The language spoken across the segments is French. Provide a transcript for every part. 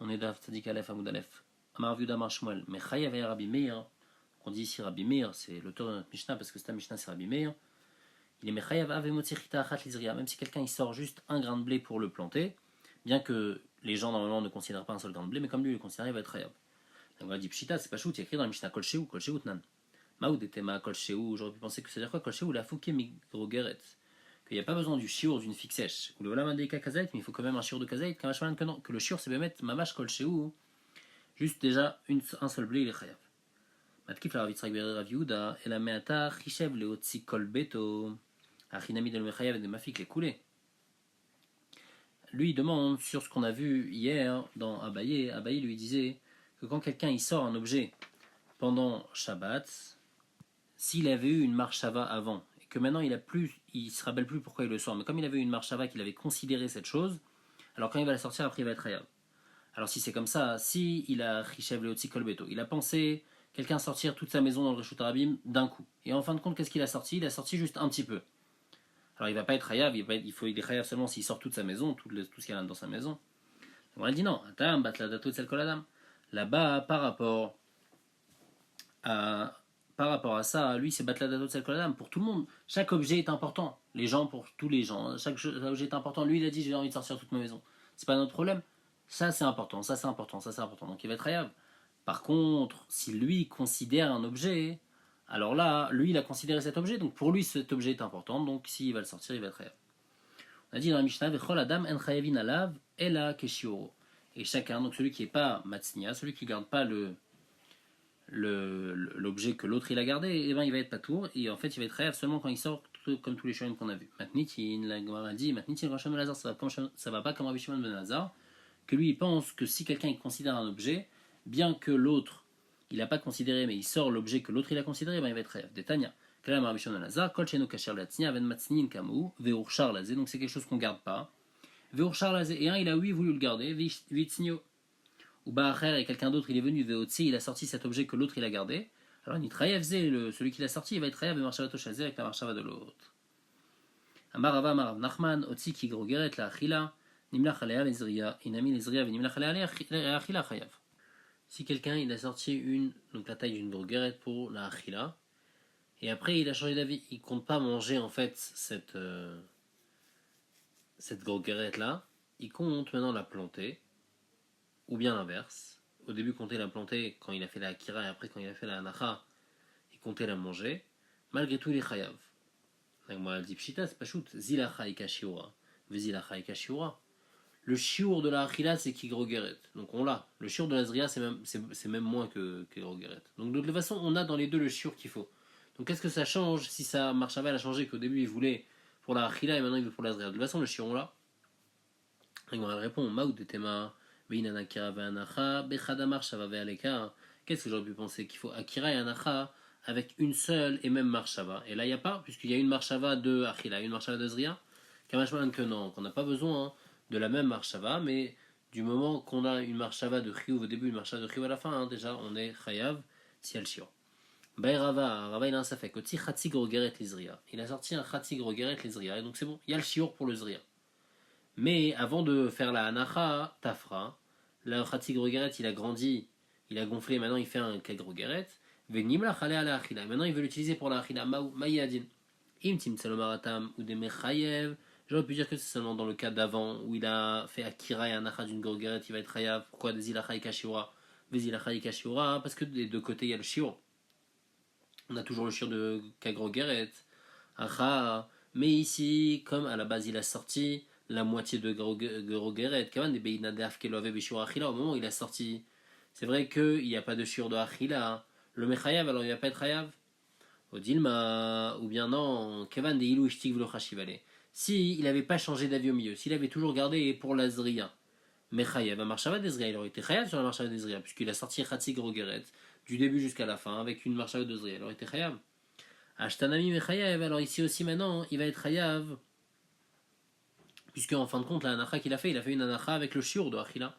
on est d'Af Tzadik Aleph Amoud Aleph. Amar Viuda Amar Shmuel, Mechayev et Rabbi Meir. On dit ici Rabbi Meir, c'est l'auteur de notre Mishnah, parce que c'est un Mishnah, c'est Rabbi Meir. Il est Mechayev Ave Motzi Chita Achat Lizria, même si quelqu'un il sort juste un grain de blé pour le planter, bien que les gens normalement ne considèrent pas un seul grain de blé, mais comme lui il le considère, il va être Chayav. Donc on a dit Pshita, c'est pas chou, il y a écrit dans la Mishnah Kolsheu Tnan. Maoud était ma Kolsheu, j'aurais pu penser que c'est-à-dire quoi Kolsheu, la Fouké Migrogeret. Qu'il n'y a pas besoin du shiur d'une figue sèche. Ou le Olam Adeka Kazait, mais il faut quand même un shiur de Kazait, que le shiur c'est bien mettre Mamash Kolsheu, juste déjà un seul blé, il est Chayav. Matkif la Ravitzrak Beri Rav Yehuda, et la Meata Chishev Leotzi Kolbeto, Achinami del Mechayav et de Mafik les coulés. Lui il demande sur ce qu'on a vu hier dans Abaye. Abaye lui disait que quand quelqu'un il sort un objet pendant Shabbat, s'il avait eu une marche Shava avant, et que maintenant il se rappelle plus pourquoi il le sort, mais comme il avait eu une marche Shava, qu'il avait considéré cette chose, alors quand il va la sortir, après il va être Hayav. Alors si c'est comme ça, si il a Chishev Leotzi Kolbeto, il a pensé quelqu'un sortir toute sa maison dans le Reshut Harabim d'un coup, et en fin de compte, qu'est-ce qu'il a sorti? Il a sorti juste un petit peu. Alors il va pas être Hayav, il est Hayav seulement s'il sort toute sa maison, tout ce qu'il y a dans sa maison. Donc elle dit non, Atam Batladato Tsel Koladam. Là-bas, par rapport à ça, lui c'est Batladato Tsel Koladam. Pour tout le monde, chaque objet est important. Les gens, pour tous les gens, chaque objet est important. Lui il a dit j'ai envie de sortir toute ma maison. C'est pas notre problème. Ça c'est important, ça c'est important, ça c'est important. Donc il va être Hayav. Par contre, si lui considère un objet, alors là, lui il a considéré cet objet, donc pour lui cet objet est important, donc s'il va le sortir, il va être Hayav. On a dit dans la Mishnah, Vechol Adam en Chayavin alav ela keshioro. Et chacun, donc celui qui n'est pas Matznia, celui qui ne garde pas l'objet que l'autre il a gardé, et ben il va être patour, et en fait il va être Hayav seulement quand il sort, comme tous les shonim qu'on a vus. Matnitin, la Gemara dit, Matnitin Racham Ben Lazar, ça va pas comme Rabbi Shimon Ben Lazar, que lui il pense que si quelqu'un il considère un objet, bien que l'autre il n'a pas considéré, mais il sort l'objet que l'autre il a considéré, ben il va être Hayav. Détania. Donc c'est quelque chose qu'on ne garde pas. Et un il a voulu le garder. Ou et quelqu'un d'autre il est venu, il a sorti cet objet que l'autre il a gardé. Alors celui qui l'a sorti il va être Hayav avec la marshava de l'autre. Amarava Amarav Nachman, Otsi ki grogeret la achila, nimlach alea lezriya, inami lezriya venimlach alea achila chayav. Si quelqu'un il a sorti donc la taille d'une grogeret pour la achila, et après il a changé d'avis, il compte pas manger en fait cette grogeret là, il compte maintenant la planter, ou bien l'inverse. Au début compter la planter quand il a fait la akira, et après quand il a fait la anacha, il comptait la manger. Malgré tout il est chayav. Donc moi elle dit pshita, c'est pas shoot, zilacha ikashiura, vezilacha ikashiura. Le chiour de la achila c'est qui grogeret, donc on l'a. Le chiour de la zria c'est même moins que grogeret. Donc de toute façon on a dans les deux le chiour qu'il faut. Donc qu'est-ce que ça change si sa marshava a changé, qu'au début il voulait pour la achila et maintenant il veut pour la zria? De toute façon le chiour on l'a. Donc elle répond maoud etema beinana akira ve'anacha bechada marshava ve'aleka. Qu'est-ce que j'aurais pu penser? Qu'il faut akira et anacha avec une seule et même marshava. Et là il n'y a pas, puisqu'il y a une marshava de achila, une marshava de zria. Kamashman que non, qu'on n'a pas besoin de la même marshava, mais du moment qu'on a une marshava de chiyuv au début, une marshava de chiyuv à la fin, déjà on est chayav si elle shiur. Rava il a un safek, oti chatzi grogeret lizria. Il a sorti un chatzi grogeret lizria, et donc c'est bon, il y a le shiur pour le zria. Mais avant de faire la anacha, tafra, le chatzi grogeret il a grandi, il a gonflé, maintenant il fait un grogeret, venimlach ale ala achila, maintenant il veut l'utiliser pour la achila, maïadin. Im timtsalomaratam ou des mechayev. J'aurais pu dire que c'est seulement dans le cas d'avant où il a fait akira et anacha d'une grogeret, il va être chayav. Pourquoi des ilacha kashiura, des ilacha kashiura? Parce que des deux côtés il y a le shiur. On a toujours le shiur de kagrogeret, acha. Mais ici, comme à la base il a sorti la moitié de grogeret, kaman des beinadeaf kelove beshur achila, au moment où il a sorti, c'est vrai qu'il n'y a pas de shiur de achila. Le mechayav, alors il va pas être chayav. Odilma, ou bien non, Kevan de Ilou Ishtik Vlo Chashivale. Si il n'avait pas changé d'avis au milieu, s'il avait toujours gardé pour la Zria, Mechayev, Marshava des Zria, il aurait été Chayav sur la Marshava des Zria, puisqu'il a sorti Khatsi Grogeret du début jusqu'à la fin avec une Marshava de Zria, il aurait été Chayav. Ashtanami Mechayev, alors ici aussi maintenant, il va être Chayav, puisque en fin de compte, la anacha qu'il a fait une anacha avec le shiur de Achila.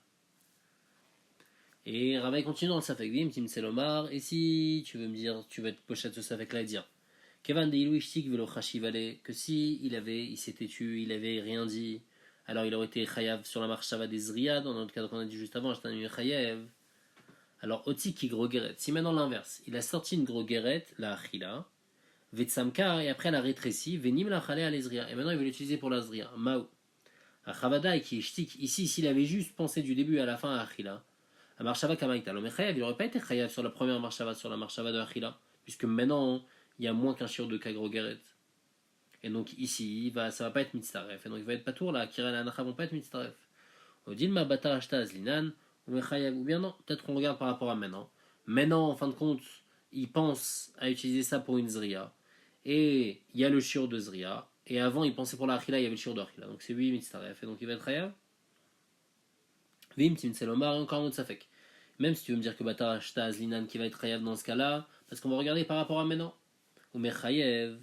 Et Rabbi continue dans le Safek Vim, Tim Selomar, et si tu veux me dire, tu vas te pocher de ce Safek là et dire Kevan de Ilouishtik velo Chashivale, que si il s'était tu, il avait rien dit alors il aurait été chayav sur la marchava des zriya, dans notre cadre qu'on a dit juste avant, j'étais un chayav. Alors, oti qui grogeret, si maintenant l'inverse, il a sorti une grogeret, la achila, vetsamka, et après elle a rétréci, venim la chalé à l'ezriya, et maintenant il veut l'utiliser pour la zriya, maou. A chavada qui est shtik, ici, s'il avait juste pensé du début à la fin à achila, à marchava kamaïta, l'homme chayav, il n'aurait pas été chayav sur la première marchava, sur la marchava de achila, puisque maintenant, il y a moins qu'un shiur de kagrogeret. Et donc ici, ça va pas être mitzaref. Et donc il va être patour, là, Kira et la Nacha vont pas être mitzaref. Odilma bata ashta azlinan, ou bien non, peut-être qu'on regarde par rapport à maintenant. Maintenant, en fin de compte, il pense à utiliser ça pour une zria. Et il y a le shiur de zria. Et avant, il pensait pour la achila, il y avait le shiur de achila. Donc c'est lui mitzaref. Et donc il va être chayav. Vim tim selomar, encore un autre safek. Même si tu veux me dire que bata ashta azlinan qui va être chayav dans ce cas-là, parce qu'on va regarder par rapport à maintenant. Ou mechayev.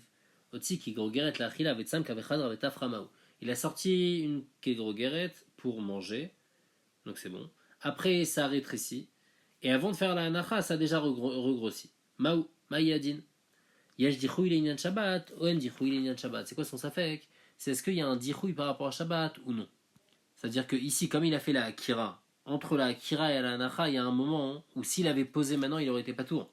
Il a sorti une kegrogeret pour manger, donc c'est bon. Après, ça a rétréci. Et avant de faire la hanacha, ça a déjà regrossi. Maou, maïadin. Yesh dichouy l'inyan Shabbat, oen dichouy l'inyan Shabbat. C'est quoi son safek? C'est est-ce qu'il y a un dichouy par rapport à Shabbat ou non? C'est-à-dire que ici, comme il a fait la akira, entre la akira et la hanacha, il y a un moment où s'il avait posé maintenant, il aurait été pas tour.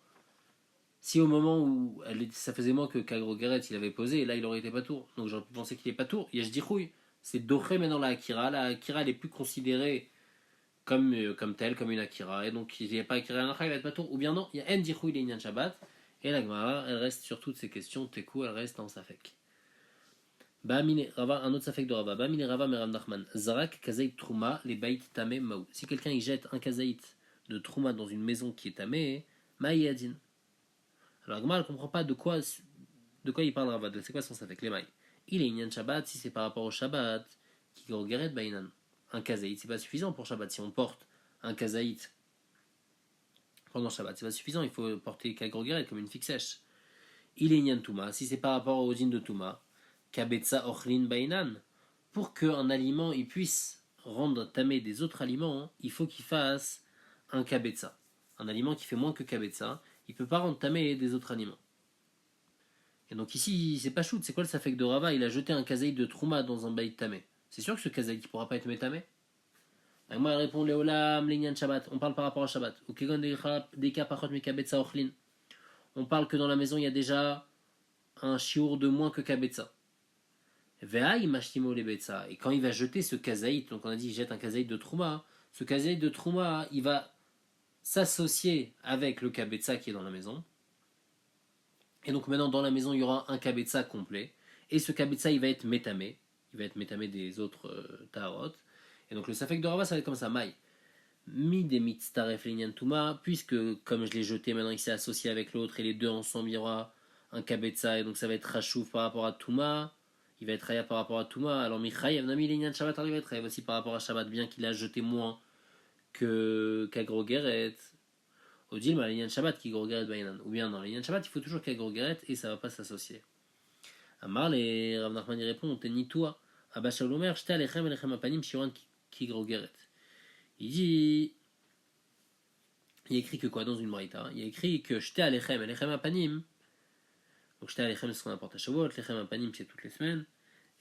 Si au moment où ça faisait moins que Kagrogeret il avait posé, là il aurait été pas tour. Donc j'aurais pu penser qu'il est pas tour. Yesh dichouy. C'est doré maintenant la Akira. La Akira elle est plus considérée comme telle, comme une Akira. Et donc il n'y a pas Akira il va être pas tour. Ou bien non, il y a En dichouy les Inyan Shabbat. Et la Gemara, elle reste sur toutes ces questions. Tekou, elle reste en Safek. Bamine Rava, un autre Safek de Rava. Bamine Rava Meram Nachman. Zarak Kazaït Trouma, les Baït Tamé Maou. Si quelqu'un il jette un Kazaït de Trouma dans une maison qui est Tamé, Maïadin. Alors Agma ne comprend pas de quoi il parle Ravad. C'est quoi son safek les mailles? Il est Inyan Shabbat si c'est par rapport au Shabbat qui grogeret bainan. Un kazaït c'est pas suffisant pour Shabbat. Si on porte un kazaït pendant Shabbat c'est pas suffisant. Il faut porter kagrogeret comme une figue sèche. Il est Inyan Touma si c'est par rapport aux dînes de Touma. Kabetza ochlin bainan. Pour qu'un aliment il puisse rendre tamé des autres aliments, il faut qu'il fasse un kabetza. Un aliment qui fait moins que kabetza. Il ne peut pas rendre tamé des autres aliments. Et donc ici, c'est pas shoot, c'est quoi le safek de Rava? Il a jeté un kazaïd de Trouma dans un baït tamé. C'est sûr que ce kazaïd ne pourra pas être métamé. Donc moi, elle répond Léolam, Lignan Shabbat. On parle par rapport à Shabbat. Ou Kegon des cas pachot mekabetza ochlin. On parle que dans la maison, il y a déjà un chiour de moins que kabetza. Ve'ai mashtimo lebetza. Et quand il va jeter ce kazaïd, donc on a dit il jette un kazaïd de Trouma, ce kazaïd de Trouma, il va s'associer avec le kabetza qui est dans la maison. Et donc maintenant dans la maison il y aura un kabetza complet. Et ce kabetza il va être métamé. Il va être métamé des autres tarot. Et donc le safek de Rava ça va être comme ça. Maï. Mi des mitztaref linyan tuma. Puisque comme je l'ai jeté maintenant il s'est associé avec l'autre. Et les deux ensemble il y aura un kabetza. Et donc ça va être rachouf par rapport à Touma. Il va être raya par rapport à Touma. Alors Michaï Nami linyan Shabbat il va être raya aussi par rapport à Shabbat. Bien qu'il a jeté moins que Kagrogeret. Odile, mais l'Inyan Shabbat qui grogeret bainan. Ou bien dans l'Inyan Shabbat, il faut toujours qu'elle grogeret et ça ne va pas s'associer. Amar, les Rav Nachman y répond, t'es ni toi. Abba Shalomer, j'étais alechem alechem apanim shiran qui grogeret. Il y a écrit que quoi dans une braïta? Il y a écrit que j'étais alechem apanim. Donc j'étais alechem c'est ce qu'on apporte à Shavuot, lechem apanim c'est toutes les semaines.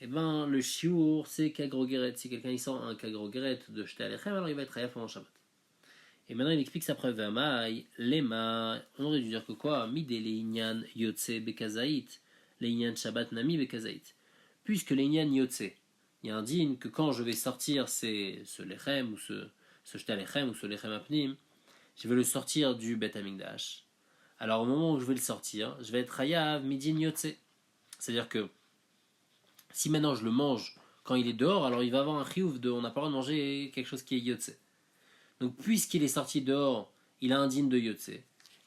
Et ben le shiur c'est kagrogeret. Si quelqu'un il sort un kagrogeret de j'étais alechem, alors il va être rayaf pendant Shabbat. Et maintenant il explique sa preuve. Lema, on aurait dû dire que quoi? Mide leïnyan yotse bekazaït, leïnyan Shabbat nami bekazaït. Puisque leïnyan yotse, il y a un digne que quand je vais sortir ce lechem ou ce shta lechem ou ce lechem apnim, je vais le sortir du Bet Amikdash. Alors au moment où je vais le sortir, je vais être hayav midin yotse. C'est-à-dire que si maintenant je le mange quand il est dehors, alors il va avoir un chiyuv de on n'a pas le droit de manger quelque chose qui est yotse. Donc, puisqu'il est sorti dehors, il a un din de Yotse.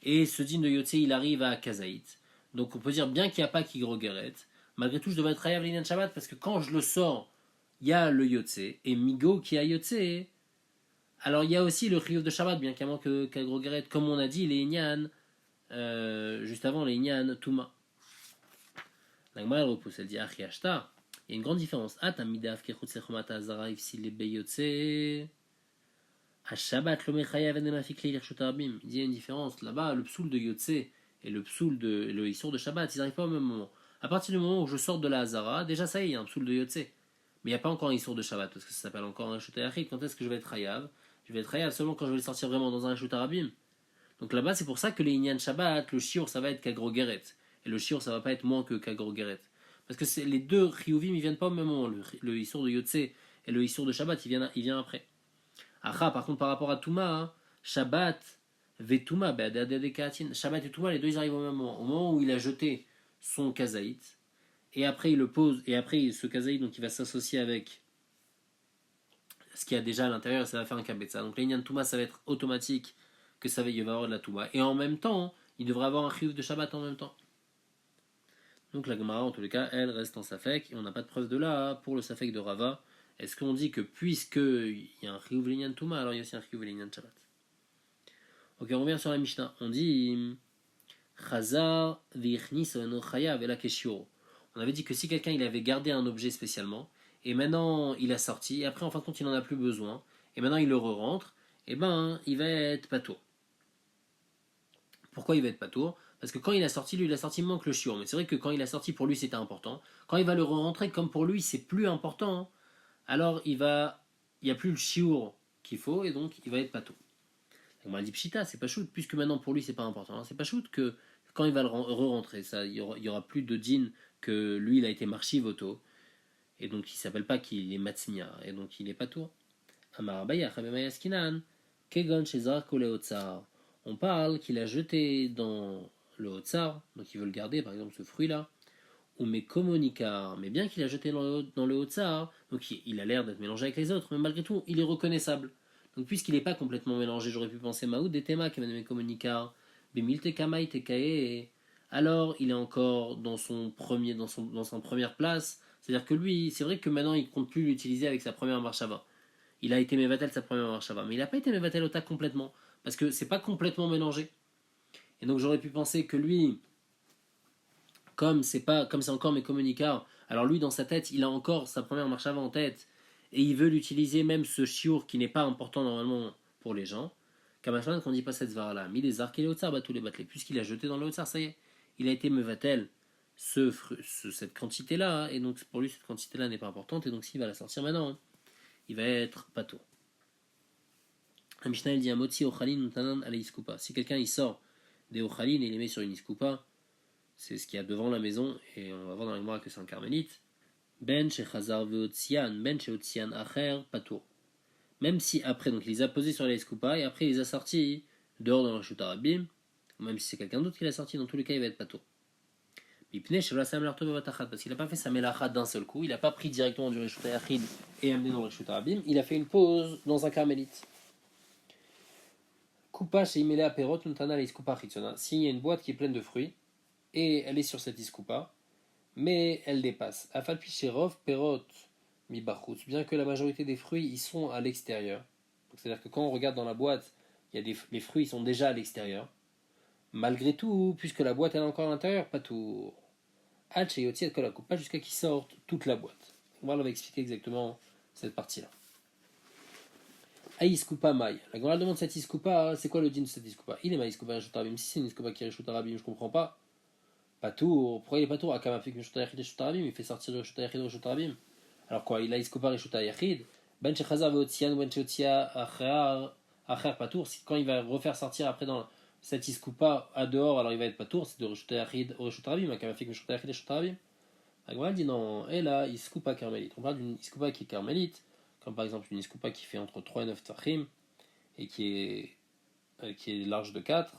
Et ce din de Yotse, il arrive à Kazaït. Donc, on peut dire bien qu'il n'y a pas Kigrogeret. Malgré tout, je devrais être Hayav Linyan Shabbat parce que quand je le sors, il y a le Yotse. Et Migo qui a Yotse. Alors, il y a aussi le Chiyuv de Shabbat, bien qu'il y a moins que Kigrogeret. Comme on a dit, les Inyan, juste avant, les Inyan Touma. La Gemara, elle repousse. Elle dit Achi Ashta. Il y a une grande différence. Atamidav Kechutz Lechomata Azara Ifsi Lebe Yotse. À Shabbat, il dit il y a une différence. Là-bas, le psoul de Yotse et le psoul de le Issour de Shabbat, ils n'arrivent pas au même moment. À partir du moment où je sors de la Hazara, déjà ça y est, il y a un psoul de Yotse. mais il n'y a pas encore un issour de Shabbat, parce que ça s'appelle encore un Reshut Hayachid. Quand est-ce que je vais être Hayav? Je vais être Hayav seulement quand je vais le sortir vraiment dans un Reshut Harabim. Donc là-bas, c'est pour ça que les Inyan Shabbat, le Shiur, ça va être Kagro Geret. Et le Shiur, ça va pas être moins que Kagro Geret. Parce que les deux Chiyuvim, ils viennent pas au même moment. Le Issour de Yotse et le Issour de Shabbat, il vient après. Aha, par contre, par rapport à Touma, hein, Shabbat, Vetuma, Shabbat et Touma, les deux, ils arrivent au même moment. Au moment où il a jeté son kazaït, et après il le pose, et après ce kazaït, donc il va s'associer avec ce qu'il y a déjà à l'intérieur, et ça va faire un kabetza. Donc l'Inyan Touma, ça va être automatique que ça va y avoir de la Touma. Et en même temps, il devrait avoir un chiyuv de Shabbat en même temps. Donc la Gemara, en tous les cas, elle reste en Safek, et on n'a pas de preuve de là pour le Safek de Rava. Est-ce qu'on dit que puisqu'il y a un chiyuv l'Inyan Touma, alors il y a aussi un chiyuv l'Inyan Shabbat? Ok, on revient sur la Mishnah. On dit Chazar v'ichnis ono chayav et la keshiro. On avait dit que si quelqu'un il avait gardé un objet spécialement, et maintenant il a sorti, et après en fin de compte il n'en a plus besoin, et maintenant il le re-rentre, et ben il va être patour. Pourquoi il va être patour? Parce que quand il a sorti, lui il a sorti moins que le shiur. Mais c'est vrai que quand il a sorti pour lui c'était important. Quand il va le re-rentrer, comme pour lui c'est plus important, alors il n'y a plus le shiur qu'il faut, et donc il va être patour. On m'a dit pshita, c'est pas shoot, puisque maintenant pour lui c'est pas important. C'est pas shoot que quand il va le re-rentrer, il y aura plus de din que lui il a été marchi voto, et donc il s'appelle pas qu'il est matznia, et donc il est pas tour. On parle qu'il a jeté dans le hotzar, donc il veut le garder, par exemple ce fruit-là, ou mais communicard, mais bien qu'il a jeté dans le hotzar, donc il a l'air d'être mélangé avec les autres, mais malgré tout il est reconnaissable. Donc puisqu'il n'est pas complètement mélangé, j'aurais pu penser Maoud des Tema qui m'a communicard, Bimilte Kamai Tekae, alors il est encore dans sa première place. C'est-à-dire que lui, c'est vrai que maintenant il compte plus l'utiliser avec sa première marshava. Il a été Mevatel sa première marshava, mais il n'a pas été Mevatel Ota complètement, parce que c'est pas complètement mélangé. Et donc j'aurais pu penser que lui, comme c'est encore mes communicars, alors lui dans sa tête, il a encore sa première marshava en tête, et il veut l'utiliser même ce chiour qui n'est pas important normalement pour les gens. Kamashman qu'on dit pas cette svara-là, mais les arcs et les hautsars, tous les battelés, puisqu'il a jeté dans le hautsar, ça y est, il a été mevatel cette quantité-là, et donc pour lui cette quantité-là n'est pas importante, et donc s'il va la sortir maintenant, il va être pato. Un Mishnah il dit un motzi ochalin nutanan ala iskupa. Si quelqu'un il sort des ochalin et il les met sur une iskupa, c'est ce qu'il y a devant la maison, et on va voir dans les mois que c'est un carmélite. Ben shechazar veotzian, ben sheotzian acher patour. Même si après, donc il les a posés sur la escoupa et après il les a sortis dehors dans le Reshut Harabim, ou même si c'est quelqu'un d'autre qui l'a sorti, dans tous les cas il va être patour. Parce qu'il n'a pas fait sa melacha d'un seul coup, il n'a pas pris directement du Reshut Hayachid et amené dans le Reshut Harabim, il a fait une pause dans un carmélite. Coupa chez Imele Aperot, Nuntana la iskupa chitzona. S'il y a une boîte qui est pleine de fruits et elle est sur cette iskupa, mais elle dépasse. Afal Picherov, Perot, Mibachutz, bien que la majorité des fruits ils sont à l'extérieur. C'est-à-dire que quand on regarde dans la boîte, les fruits ils sont déjà à l'extérieur. Malgré tout, puisque la boîte elle est encore à l'intérieur, pas tout. Pas jusqu'à qu'ils sortent toute la boîte. On va expliquer exactement cette partie-là. Aïskupa Maï. La Gemara demande cette iskupa, c'est quoi le din de cette iskupa? Il est ma iskupa Reshutarabim. Si c'est une iskupa qui est Reshutarabim, je comprends pas. Pas tour. Pourquoi il est pas tour? Akama fait que Reshutarabim, il fait sortir le Reshutarabim. Alors quoi, il a iskupa Reshutarabim. Ben Shechazar Veotzian, Ben Sheotzia Acher Patour. Quand il va refaire sortir après dans cette iskupa à dehors, alors il va être Patour, c'est de Reshutarabim au Reshutarabim. Akama fait que Reshutarabim. La Gemara dit non, et là, iskupa carmélite. On parle d'une iskupa qui est carmélite, comme par exemple une iskupa qui fait entre 3 et 9 tfachim, et qui est large de 4.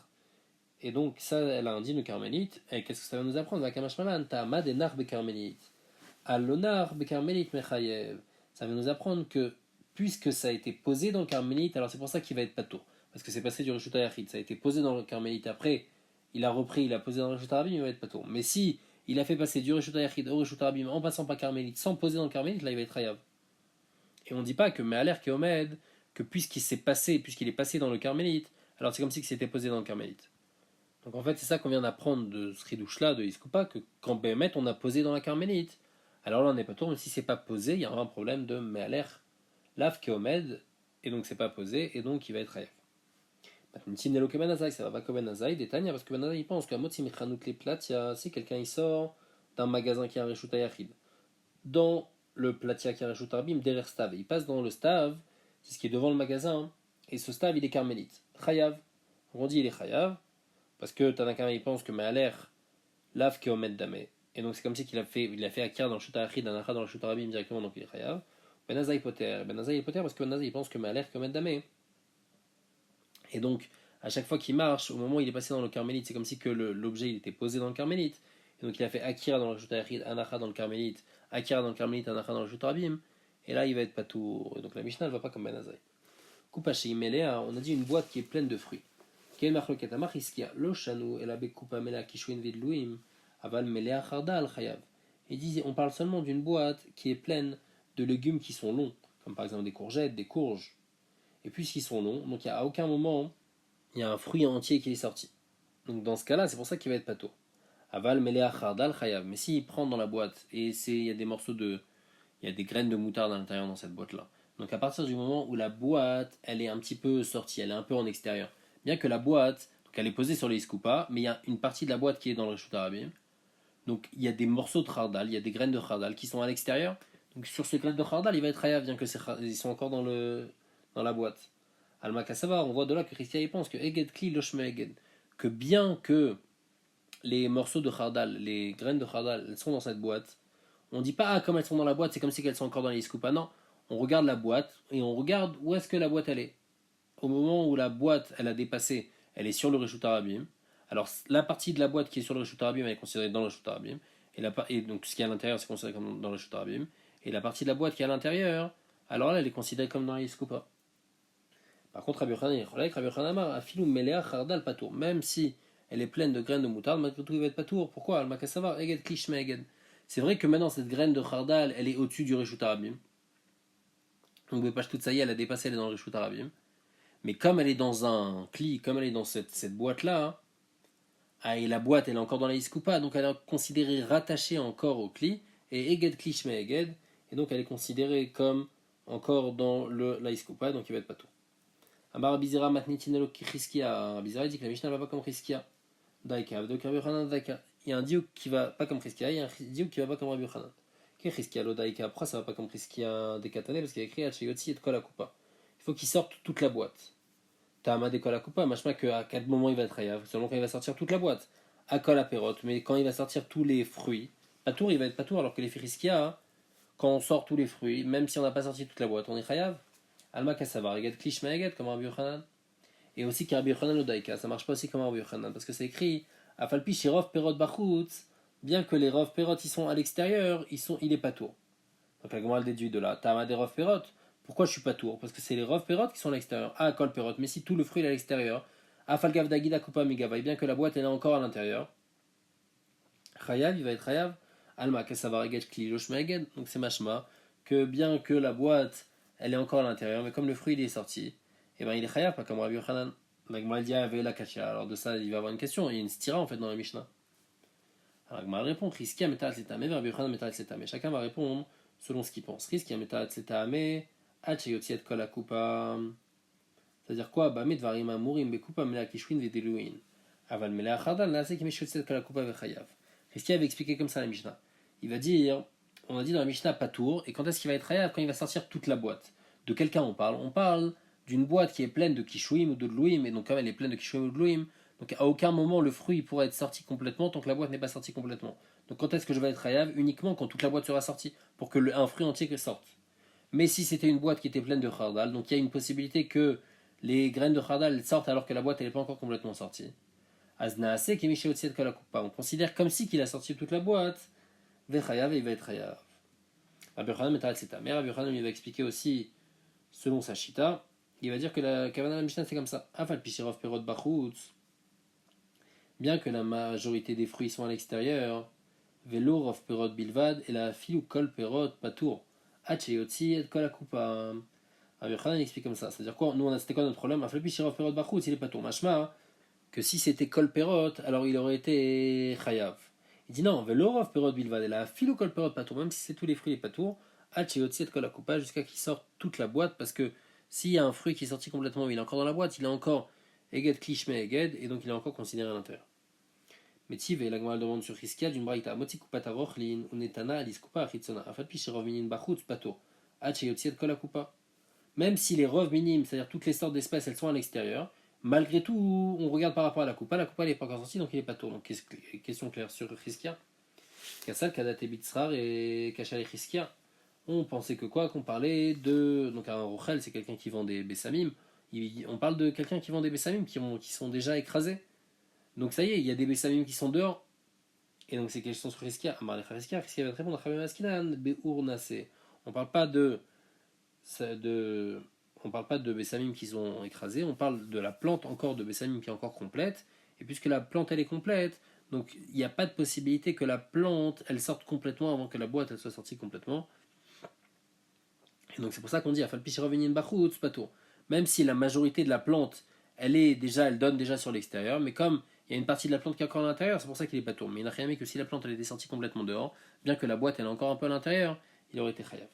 Et donc, ça, elle a un din de carmélite. Et qu'est-ce que ça va nous apprendre? Ça va nous apprendre que, puisque ça a été posé dans le carmélite, alors c'est pour ça qu'il va être pato. Parce que c'est passé du Reshut Hayachid. Ça a été posé dans le carmélite. Après, il a repris, il a posé dans le Reshut Harabim, il va être pato. Mais si il a fait passer du Reshut Hayachid au Reshut Harabim en passant par carmélite, sans poser dans le carmélite, là il va être hayav. Et on ne dit pas que Me'aler Keomed, que puisqu'il est passé dans le carmélite, alors c'est comme si c'était posé dans le carmélite. Donc en fait, c'est ça qu'on vient d'apprendre de ce ridouche-là, de Iskupa, que quand Béhémet, on a posé dans la carmélite. Alors là, on n'est pas tour, mais si c'est pas posé, il y aura un problème de Me'aler Lav Keomed, et donc c'est pas posé, et donc il va être hayav. Ça va pas comme Benazai, Détania, parce que Benazai il pense qu'à Motsi Mechanout les plates, si quelqu'un il sort d'un magasin qui a un Reshut Hayachid, dans le platia qui rajoute arbim derrière stav. Il passe dans le stav, c'est ce qui est devant le magasin, et ce stav il est carmélite. Chayav. On dit il est chayav, parce que Tanakama il pense que Maaler lave keomet damé. Et donc c'est comme si il a fait akir dans le chute achid, anacha dans le chute arbim directement, donc il est chayav. Ben Azaï poter. Ben Azaï poter parce que Ben Azaï il pense que Maaler keomet damé. Et donc, à chaque fois qu'il marche, au moment où il est passé dans le carmélite, c'est comme si que l'objet il était posé dans le carmélite. Et donc il a fait Akira dans le Jut Achid, Anacha dans le carmélite, Akira dans le carmélite, Anacha dans le Jut Rabim. Et là, il va être patour. Et donc la Mishnah ne va pas comme Ben Azaï. Coupa chez Imelea, on a dit une boîte qui est pleine de fruits. Quel marloket amach iskia lo shanu el abe coupa mela kishuin vidluim aval melea charda al chayav. Il dit on parle seulement d'une boîte qui est pleine de légumes qui sont longs, comme par exemple des courgettes, des courges. Et puisqu'ils sont longs, donc à aucun moment il y a un fruit entier qui est sorti. Donc dans ce cas-là, c'est pour ça qu'il va être patour. Aval melea chardal chayav. Mais s'il prend dans la boîte et il y a des morceaux de, il y a des graines de moutarde à l'intérieur dans cette boîte-là. Donc à partir du moment où la boîte, elle est un petit peu sortie, elle est un peu en extérieur. Bien que la boîte, donc elle est posée sur les iskupa, mais il y a une partie de la boîte qui est dans le reshut arabim. Donc il y a des morceaux de chardal, il y a des graines de chardal qui sont à l'extérieur. Donc sur ces graines de chardal, il va être chayav, bien que ils sont encore dans la boîte. Alma Kassava, on voit de là que Christian y pense que Eged Kli Loshme Eged, que bien que les morceaux de chardal, les graines de chardal, elles sont dans cette boîte, on dit pas comme elles sont dans la boîte, c'est comme si elles sont encore dans les scoopas. Non, on regarde la boîte et on regarde où est-ce que la boîte elle est. Au moment où la boîte elle a dépassé, elle est sur le Reshut Arabim. Alors la partie de la boîte qui est sur le Reshut Arabim elle est considérée dans le Reshut Arabim. Et donc ce qui est à l'intérieur c'est considéré comme dans le Reshut Arabim. Et la partie de la boîte qui est à l'intérieur, alors là elle est considérée comme dans les scoopas. Par contre, Rabbi Yochanan Amar, Afilou Melea Chardal Patour, même si elle est pleine de graines de moutarde, malgré tout il va être patour. Pourquoi Al Makasavar, Eged Klish Me'eged. C'est vrai que maintenant cette graine de Chardal, elle est au-dessus du Reshut Arabim. Donc Bepash toute ça y est, elle a dépassé, elle est dans le Reshut Arabim. Mais comme elle est dans un cli, comme elle est dans cette boîte-là, et la boîte elle est encore dans la Iskoupa, donc elle est considérée rattachée encore au cli, et Eged Klish Me'eged, et donc elle est considérée comme encore dans la Iskoupa, donc il va être patour. Amar Bizera Matnitinelo Chiskia. Bizera dit que la Mishnah ne va pas comme Chiskia. Daika, donc Rabbi Yochanan Daika. Il y a un diou qui va pas comme Chiskia, il y a un diou qui va pas comme Rabbi Yochanan. Qu'est Chiskia lo Daika? Pourquoi ça va pas comme Chiskia Dekatane? Parce qu'il y a écrit Hachayotsi et Kola Kupa. Il faut qu'il sorte toute la boîte. Tama de Kola Kupa, machma qu'à quel moment il va être hayav, selon quand il va sortir toute la boîte. À Kola Perot, mais quand il va sortir tous les fruits, Patour il va être Patour, alors que les Chiskia, quand on sort tous les fruits, même si on n'a pas sorti toute la boîte, on est hayav. Alma Kassavar, Eged Klish Me'eged, comme Rabbi Yochanan. Et aussi Rabbi Yochanan Odaika, ça marche pas aussi comme Rabbi Yochanan, parce que c'est écrit Afalpi Shirov Perot Bachutz, bien que les Rov Perot ils sont à l'extérieur, il est pas tour. Donc la Gemara le déduit de là. Tama des Rov Perot, pourquoi je suis pas tour? Parce que c'est les Rov Perot qui sont à l'extérieur. Ah, Kol Perot, mais si tout le fruit est à l'extérieur, Afalgav Dagida Kupa Megavai, bien que la boîte elle est encore à l'intérieur, Chayav, il va être Chayav. Alma Kassavar Eged Kli Losh Me'eged, donc c'est machma, que bien que la boîte elle est encore à l'intérieur, mais comme le fruit il est sorti, et ben il est chayav, pas comme Rabbi Yochanan. L'Agma dit avait la kacha. Alors de ça, il va avoir une question. Il y a une stira en fait dans la Mishnah. Alors l'Agma répond Riskia metal setame, Rabbi Yochanan metal setame. Chacun va répondre selon ce qu'il pense. Riskia metal setame, Hachayotziet kol akupa. C'est-à-dire quoi? Bah medvarim amurim bekupa mela kishwin vedeluin. Aval mela chardal nase ki meshotziet kol akupa vechayav. Riskia avait expliqué comme ça la Mishnah. Il va dire, on a dit dans la Mishnah patour, et quand est-ce qu'il va être chayav? Quand il va sortir toute la boîte. De quel cas on parle? On parle d'une boîte qui est pleine de kishuim ou de dlouim, et donc comme elle est pleine de kishuim ou de dlouim, donc à aucun moment le fruit pourra être sorti complètement tant que la boîte n'est pas sortie complètement. Donc quand est-ce que je vais être chayav? Uniquement quand toute la boîte sera sortie, pour que un fruit entier sorte. Mais si c'était une boîte qui était pleine de chardal, donc il y a une possibilité que les graines de chardal sortent alors que la boîte n'est pas encore complètement sortie. Aznaase kemishe otziet kalakupa. On considère comme si qu'il a sorti toute la boîte, vechayav et il va être chayav. Rabbi Yochanan metal seta. Mais Rabbi Yochanan il va expliquer aussi selon sa shita. Il va dire que la Kavana de la Mishnah c'est comme ça. Afal pishirov perot bachutz. Bien que la majorité des fruits sont à l'extérieur, velo rov perot bilvad et la filu kol perot patour. Hacheyotzi et kol akupa. Rabbi Yochanan explique comme ça. C'est-à-dire quoi? Nous c'était quoi notre problème? Afal pishirov perot bachutz il est patour. Mashma que si c'était kol perot alors il aurait été chayav. Il dit non, velo rov perot bilvad et la filu kol perot patour. Même si c'est tous les fruits les patour. Hacheyotzi et kol akupa jusqu'à qu'il sorte toute la boîte parce que s'il y a un fruit qui est sorti complètement, mais il est encore dans la boîte, il est encore Eged Klishme Eged, et donc il est encore considéré à l'intérieur. Métiv et la Gemara demande sur Hiskia d'une braïta. Moti kupata rochlin, unetana alis kupa achitzona. Afal pi shirov minin bachutz pato. Hache yotziet kol kupa. Même si les rov minimes, c'est-à-dire toutes les sortes d'espèces, elles sont à l'extérieur, malgré tout, on regarde par rapport à la coupa elle n'est pas encore sortie, donc il est pas tôt. Donc question claire sur Hiskia. Kassal, Kadat et Bitzrar et Kachal et Hiskia. On pensait que quoi? Qu'on parlait de. Donc un rochel, c'est quelqu'un qui vend des bessamim. On parle de quelqu'un qui vend des bessamim qui sont déjà écrasés. Donc ça y est, il y a des bessamim qui sont dehors. Et donc c'est question sur Hiskia. Amar le Hiskia va te répondre à Askinan, Beur Nase. On parle pas de on parle pas de bessamim qui sont écrasés, on parle de la plante encore de bessamim qui est encore complète. Et puisque la plante elle est complète, donc il n'y a pas de possibilité que la plante elle sorte complètement avant que la boîte elle soit sortie complètement. Et donc c'est pour ça qu'on dit même si la majorité de la plante elle donne déjà sur l'extérieur, mais comme il y a une partie de la plante qui est encore à l'intérieur, c'est pour ça qu'il est pas tour. Mais il n'a rien mis que si la plante elle était sortie complètement dehors, bien que la boîte elle est encore un peu à l'intérieur, il aurait été chayav.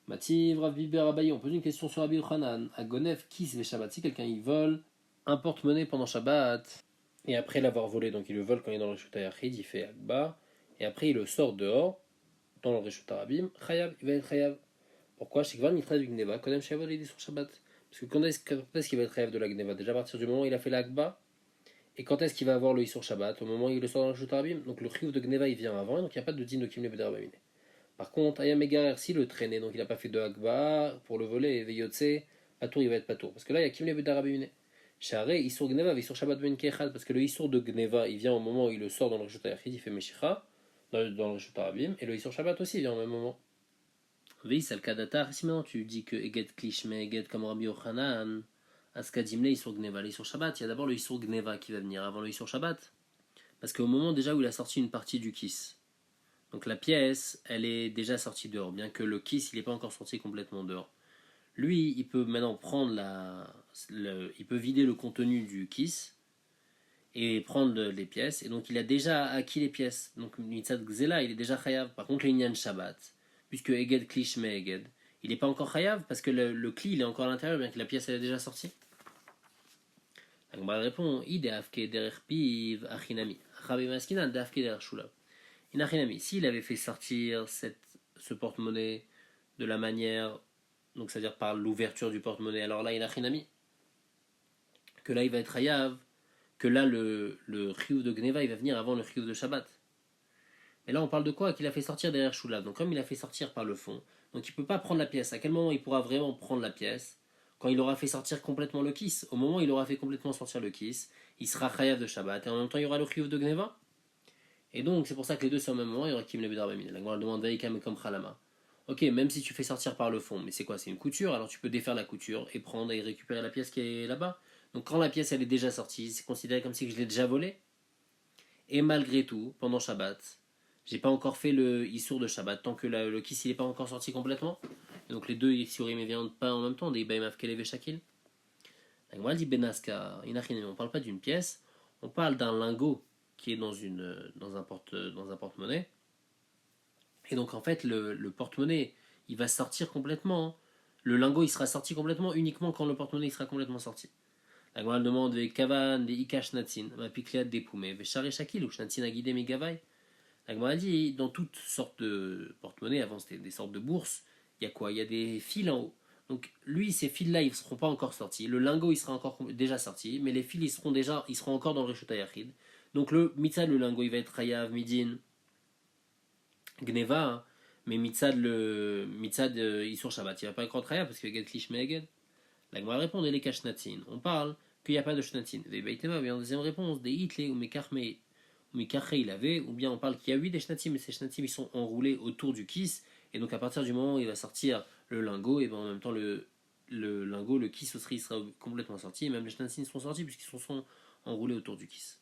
Mativ, Rav Biber Abaye, on pose une question sur Rabbi Yochanan. À Gonef, qui se fait Shabbat? Si quelqu'un il vole un porte-monnaie pendant Shabbat, et après l'avoir volé, donc il le vole quand il est dans le Reshut Hayachid, il fait Akba, et après il le sort dehors, dans le Reshut Harabim, Chayav, il va être Chayav. Pourquoi? Shekvar Mitra du Gneva, Kodem Shavol il est sur Shabbat. Parce que quand est-ce qu'il va être Chayav de la Gneva? Déjà à partir du moment où il a fait l'Akba, et quand est-ce qu'il va avoir le Isur Shabbat? Au moment où il le sort dans le Reshut Harabim. Donc le Chiyuv de Gneva il vient avant, donc il n'y a pas de din de Kimle Bedarabamine. Par contre, Ayam Egarer, si le traînait, donc il n'a pas fait de Akba pour le voler, et Veyotse, Patour, il va être Patour. Parce que là, il y a Kim le Bedarabimine. Charé, Issour Gneva, Issour Shabbat Ben Kechad, parce que le Issour de Gneva, il vient au moment où il le sort dans le Reshut Hayachid, il fait Meshicha, dans le Reshut Harabim, et le Issour Shabbat aussi vient au même moment. Veis al Kadatar, si maintenant tu dis que Eget Klishme, Eget comme Rabbi Yochanan, Askadimle, Issour Gneva, le Issour Shabbat, il y a d'abord le Issour Gneva qui va venir avant le Issour Shabbat. Parce qu'au moment déjà où il a sorti une partie du kiss, donc la pièce, elle est déjà sortie dehors, bien que le kiss, il n'est pas encore sorti complètement dehors. Lui, il peut maintenant prendre il peut vider le contenu du kiss et prendre les pièces. Et donc il a déjà acquis les pièces. Donc Mitzad Gzela, il est déjà chayav. Par contre, le Inyan Shabbat, puisque Eged Klish me Eged, il n'est pas encore chayav parce que le kli, il est encore à l'intérieur, bien que la pièce, elle est déjà sortie. Donc on répond, Ide Afke Derer Piv Achinami. Rabbi Maskinan, Afke Derer Shulav. Inachinami, s'il avait fait sortir ce porte-monnaie de la manière, donc c'est-à-dire par l'ouverture du porte-monnaie, alors là, Inachinami, que là il va être Hayav, que là le Chiyuv de Gneva il va venir avant le Chiyuv de Shabbat. Mais là on parle de quoi? Qu'il a fait sortir derrière Shulav. Donc comme il a fait sortir par le fond, donc il ne peut pas prendre la pièce. À quel moment il pourra vraiment prendre la pièce? Quand il aura fait sortir complètement le kiss. Au moment où il aura fait complètement sortir le kiss, il sera Hayav de Shabbat et en même temps il y aura le Chiyuv de Gneva. Et donc, c'est pour ça que les deux sont au même moment, il y aura Kim le Bedarbamin. La Gemara demande Veikam comme Khalama. Ok, même si tu fais sortir par le fond, mais c'est quoi? C'est une couture, alors tu peux défaire la couture et prendre et récupérer la pièce qui est là-bas. Donc, quand la pièce elle est déjà sortie, c'est considéré comme si je l'ai déjà volée. Et malgré tout, pendant Shabbat, j'ai pas encore fait le Issour de Shabbat tant que le kiss il est pas encore sorti complètement. Et donc, les deux Issurim ne viennent pas en même temps, des Ibaim Afkelev et Shakil. La Gemara dit Benaska, on parle pas d'une pièce, on parle d'un lingot qui est dans un porte-monnaie. Et donc en fait le porte-monnaie il va sortir complètement. Le lingot il sera sorti complètement uniquement quand le porte-monnaie il sera complètement sorti. La Gemara demande des kavan, des ikash natin, ma pikliat des poumets, des charé shakil ou shantin agide megavai. La Gemara dit dans toutes sortes de porte-monnaie, avant c'était des sortes de bourses, il y a quoi? Il y a des fils en haut. Donc lui, ces fils-là, ils ne seront pas encore sortis. Le lingot, il sera encore déjà sorti, mais les fils, ils seront encore dans le Reshut Hayachid. Donc le mitzad, le lingot, il va être Hayav, Midin, Gneva, hein, mais mitzad, Isur Shabbat, il ne va pas être Hayav parce que Ged Klish Me'eged. La Gemara répond, les Kashnatin. On parle qu'il n'y a pas de Shnatin. Des Beitema, bien en deuxième réponse, des Hitley ou Mekarmei. Il avait, ou bien on parle qu'il y a 8 des shnatim, mais ces shnatim ils sont enroulés autour du kiss, et donc à partir du moment où il va sortir le lingot, et ben en même temps le lingot, le kiss aussi sera complètement sorti, et même les shnatim sont sortis puisqu'ils sont enroulés autour du kiss.